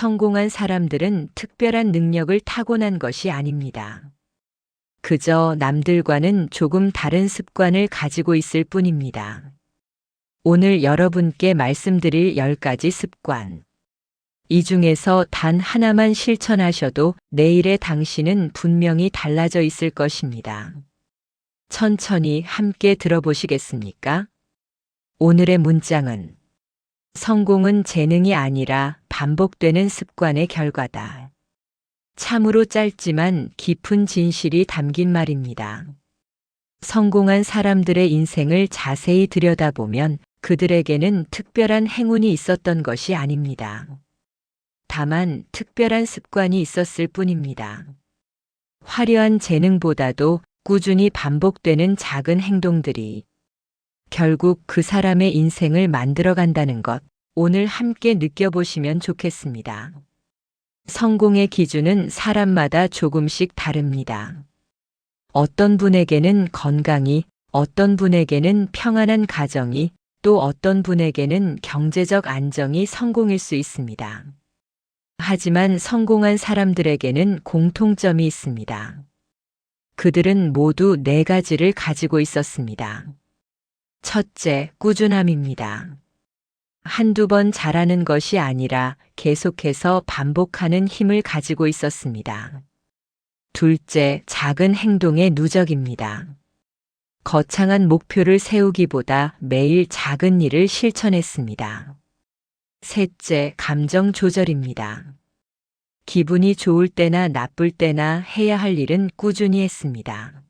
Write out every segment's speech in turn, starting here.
성공한 사람들은 특별한 능력을 타고난 것이 아닙니다. 그저 남들과는 조금 다른 습관을 가지고 있을 뿐입니다. 오늘 여러분께 말씀드릴 10가지 습관. 이 중에서 단 하나만 실천하셔도 내일의 당신은 분명히 달라져 있을 것입니다. 천천히 함께 들어보시겠습니까? 오늘의 문장은 성공은 재능이 아니라 반복되는 습관의 결과다. 참으로 짧지만 깊은 진실이 담긴 말입니다. 성공한 사람들의 인생을 자세히 들여다보면 그들에게는 특별한 행운이 있었던 것이 아닙니다. 다만 특별한 습관이 있었을 뿐입니다. 화려한 재능보다도 꾸준히 반복되는 작은 행동들이 결국 그 사람의 인생을 만들어간다는 것, 오늘 함께 느껴보시면 좋겠습니다. 성공의 기준은 사람마다 조금씩 다릅니다. 어떤 분에게는 건강이, 어떤 분에게는 평안한 가정이, 또 어떤 분에게는 경제적 안정이 성공일 수 있습니다. 하지만 성공한 사람들에게는 공통점이 있습니다. 그들은 모두 4가지를 가지고 있었습니다. 첫째, 꾸준함입니다. 한두 번 잘하는 것이 아니라 계속해서 반복하는 힘을 가지고 있었습니다. 둘째, 작은 행동의 누적입니다. 거창한 목표를 세우기보다 매일 작은 일을 실천했습니다. 셋째, 감정 조절입니다. 기분이 좋을 때나 나쁠 때나 해야 할 일은 꾸준히 했습니다.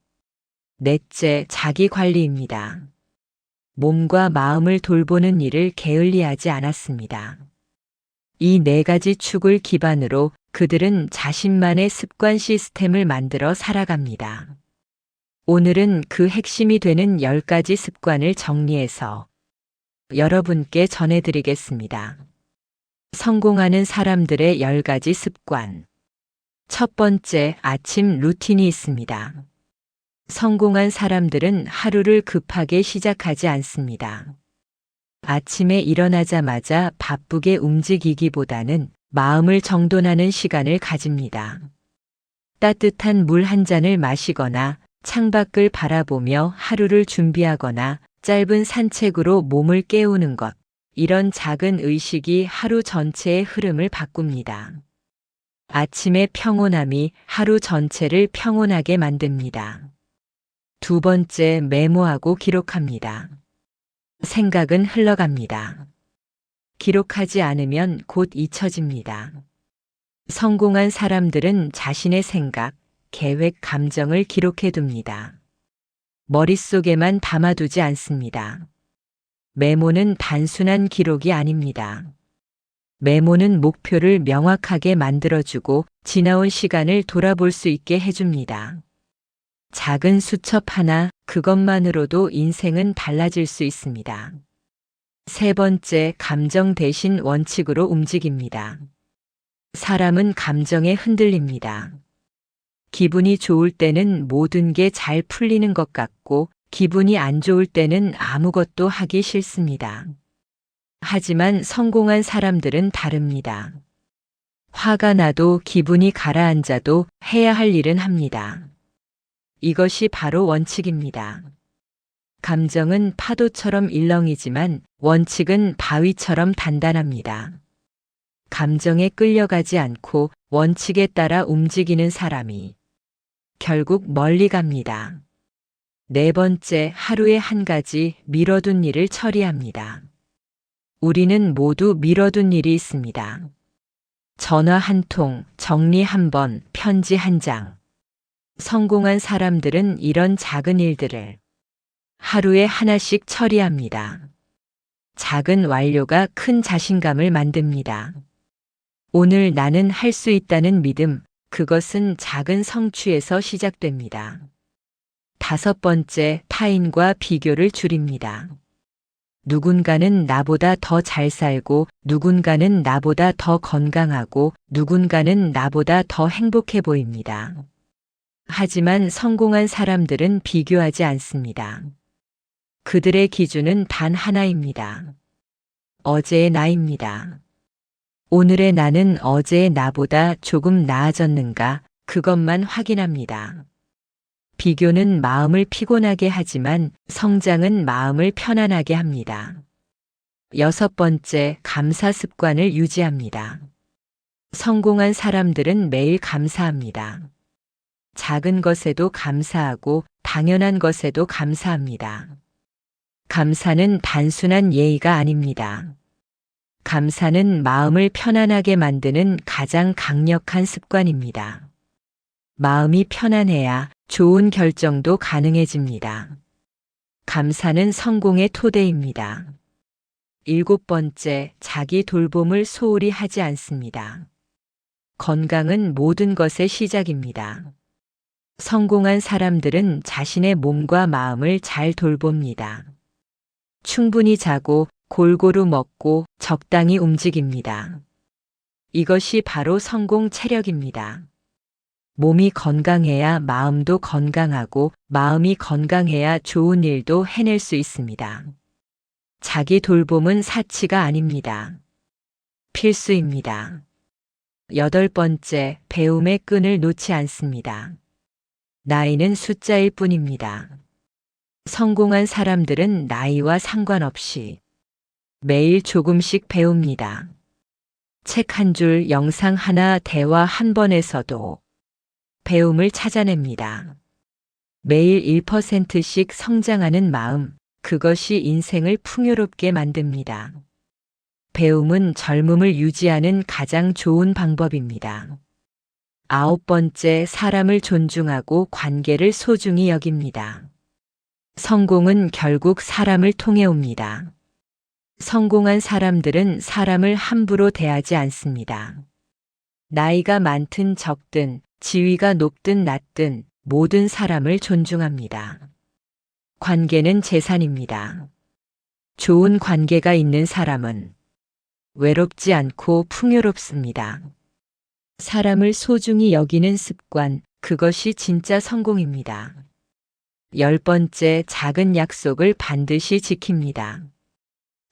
넷째, 자기 관리입니다. 몸과 마음을 돌보는 일을 게을리하지 않았습니다. 이 4가지 축을 기반으로 그들은 자신만의 습관 시스템을 만들어 살아갑니다. 오늘은 그 핵심이 되는 10가지 습관을 정리해서 여러분께 전해드리겠습니다. 성공하는 사람들의 10가지 습관. 첫 번째, 아침 루틴이 있습니다. 성공한 사람들은 하루를 급하게 시작하지 않습니다. 아침에 일어나자마자 바쁘게 움직이기보다는 마음을 정돈하는 시간을 가집니다. 따뜻한 물 한 잔을 마시거나 창밖을 바라보며 하루를 준비하거나 짧은 산책으로 몸을 깨우는 것, 이런 작은 의식이 하루 전체의 흐름을 바꿉니다. 아침의 평온함이 하루 전체를 평온하게 만듭니다. 두 번째, 메모하고 기록합니다. 생각은 흘러갑니다. 기록하지 않으면 곧 잊혀집니다. 성공한 사람들은 자신의 생각, 계획, 감정을 기록해둡니다. 머릿속에만 담아두지 않습니다. 메모는 단순한 기록이 아닙니다. 메모는 목표를 명확하게 만들어주고 지나온 시간을 돌아볼 수 있게 해줍니다. 작은 수첩 하나, 그것만으로도 인생은 달라질 수 있습니다. 세 번째, 감정 대신 원칙으로 움직입니다. 사람은 감정에 흔들립니다. 기분이 좋을 때는 모든 게 잘 풀리는 것 같고, 기분이 안 좋을 때는 아무것도 하기 싫습니다. 하지만 성공한 사람들은 다릅니다. 화가 나도 기분이 가라앉아도 해야 할 일은 합니다. 이것이 바로 원칙입니다. 감정은 파도처럼 일렁이지만 원칙은 바위처럼 단단합니다. 감정에 끌려가지 않고 원칙에 따라 움직이는 사람이 결국 멀리 갑니다. 네 번째, 하루에 한 가지 미뤄둔 일을 처리합니다. 우리는 모두 미뤄둔 일이 있습니다. 전화 한 통, 정리 한 번, 편지 한 장. 성공한 사람들은 이런 작은 일들을 하루에 하나씩 처리합니다. 작은 완료가 큰 자신감을 만듭니다. 오늘 나는 할 수 있다는 믿음, 그것은 작은 성취에서 시작됩니다. 다섯 번째, 타인과 비교를 줄입니다. 누군가는 나보다 더 잘 살고, 누군가는 나보다 더 건강하고, 누군가는 나보다 더 행복해 보입니다. 하지만 성공한 사람들은 비교하지 않습니다. 그들의 기준은 단 하나입니다. 어제의 나입니다. 오늘의 나는 어제의 나보다 조금 나아졌는가 그것만 확인합니다. 비교는 마음을 피곤하게 하지만 성장은 마음을 편안하게 합니다. 6번째, 감사 습관을 유지합니다. 성공한 사람들은 매일 감사합니다. 작은 것에도 감사하고 당연한 것에도 감사합니다. 감사는 단순한 예의가 아닙니다. 감사는 마음을 편안하게 만드는 가장 강력한 습관입니다. 마음이 편안해야 좋은 결정도 가능해집니다. 감사는 성공의 토대입니다. 7번째, 자기 돌봄을 소홀히 하지 않습니다. 건강은 모든 것의 시작입니다. 성공한 사람들은 자신의 몸과 마음을 잘 돌봅니다. 충분히 자고 골고루 먹고 적당히 움직입니다. 이것이 바로 성공 체력입니다. 몸이 건강해야 마음도 건강하고 마음이 건강해야 좋은 일도 해낼 수 있습니다. 자기 돌봄은 사치가 아닙니다. 필수입니다. 8번째, 배움의 끈을 놓지 않습니다. 나이는 숫자일 뿐입니다. 성공한 사람들은 나이와 상관없이 매일 조금씩 배웁니다. 책 한 줄, 영상 하나, 대화 한 번에서도 배움을 찾아냅니다. 매일 1%씩 성장하는 마음, 그것이 인생을 풍요롭게 만듭니다. 배움은 젊음을 유지하는 가장 좋은 방법입니다. 9번째, 사람을 존중하고 관계를 소중히 여깁니다. 성공은 결국 사람을 통해 옵니다. 성공한 사람들은 사람을 함부로 대하지 않습니다. 나이가 많든 적든, 지위가 높든 낮든 모든 사람을 존중합니다. 관계는 재산입니다. 좋은 관계가 있는 사람은 외롭지 않고 풍요롭습니다. 사람을 소중히 여기는 습관, 그것이 진짜 성공입니다. 10번째, 작은 약속을 반드시 지킵니다.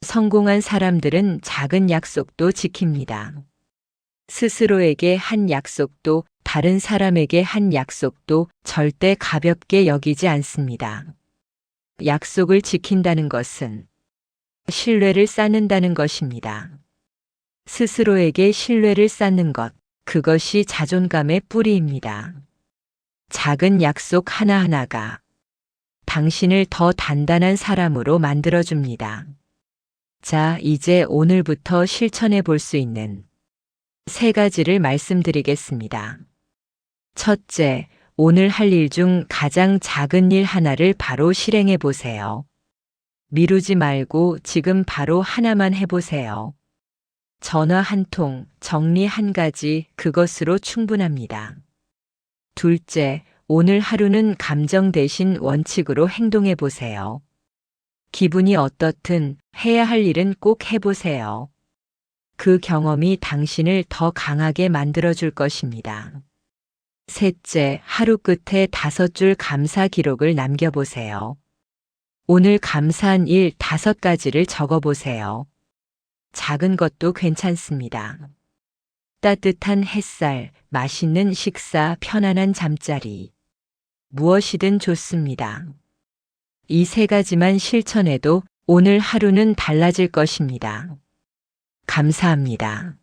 성공한 사람들은 작은 약속도 지킵니다. 스스로에게 한 약속도 다른 사람에게 한 약속도 절대 가볍게 여기지 않습니다. 약속을 지킨다는 것은 신뢰를 쌓는다는 것입니다. 스스로에게 신뢰를 쌓는 것, 그것이 자존감의 뿌리입니다. 작은 약속 하나하나가 당신을 더 단단한 사람으로 만들어줍니다. 자, 이제 오늘부터 실천해 볼 수 있는 3가지를 말씀드리겠습니다. 첫째, 오늘 할 일 중 가장 작은 일 하나를 바로 실행해 보세요. 미루지 말고 지금 바로 하나만 해보세요. 전화 한 통, 정리 한 가지, 그것으로 충분합니다. 둘째, 오늘 하루는 감정 대신 원칙으로 행동해 보세요. 기분이 어떻든 해야 할 일은 꼭 해보세요. 그 경험이 당신을 더 강하게 만들어줄 것입니다. 셋째, 하루 끝에 5줄 감사 기록을 남겨보세요. 오늘 감사한 일 5가지를 적어보세요. 작은 것도 괜찮습니다. 따뜻한 햇살, 맛있는 식사, 편안한 잠자리. 무엇이든 좋습니다. 이 3가지만 실천해도 오늘 하루는 달라질 것입니다. 감사합니다.